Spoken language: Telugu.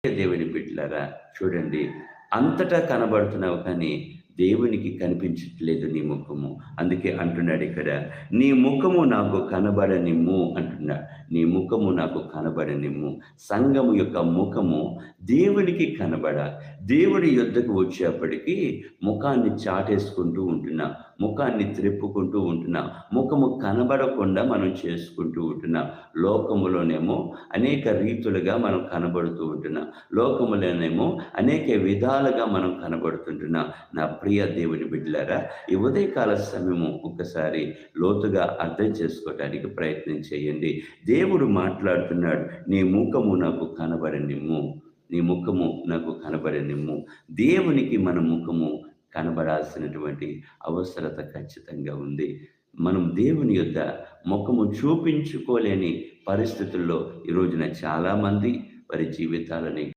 దేవుని బిడ్డలారా, చూడండి, అంతటా కనబడుతున్నావు కానీ దేవునికి కనిపించట్లేదు నీ ముఖము. అందుకే అంటున్నాడు ఇక్కడ, "నీ ముఖము నాకు కనబడనిమ్ము" అంటున్నాడు. నీ ముఖము నాకు కనబడనిమ్ము. సంఘము యొక్క ముఖము దేవునికి కనబడాలి. దేవుడి యొద్దకు వచ్చేప్పటికి ముఖాన్ని చాటేసుకుంటూ ఉంటున్నాం. ముఖాన్ని త్రెప్పుకుంటూ ఉంటున్నాం. ముఖము కనబడకుండా మనం చేసుకుంటూ ఉంటున్నాం. లోకములోనేమో అనేక రీతులుగా మనం కనబడుతూ ఉంటున్నాం. లోకములోనేమో అనేక విధాలుగా మనం కనబడుతుంటున్నాం. నా ప్రియ దేవుని బిడ్డలారా, ఈ ఉదయకాల సమయము ఒక్కసారి లోతుగా అర్థం చేసుకోవటానికి ప్రయత్నం చేయండి. దేవుడు మాట్లాడుతున్నాడు, నీ ముఖము నాకు కనబడనిమ్ము. నీ ముఖము నాకు కనబడనిమ్ము. దేవునికి మన ముఖము కనబడాల్సినటువంటి అవసరత ఖచ్చితంగా ఉంది. మనం దేవుని యొద్ద ముఖము చూపించుకోలేని పరిస్థితుల్లో ఈ రోజున చాలామంది వారి జీవితాలని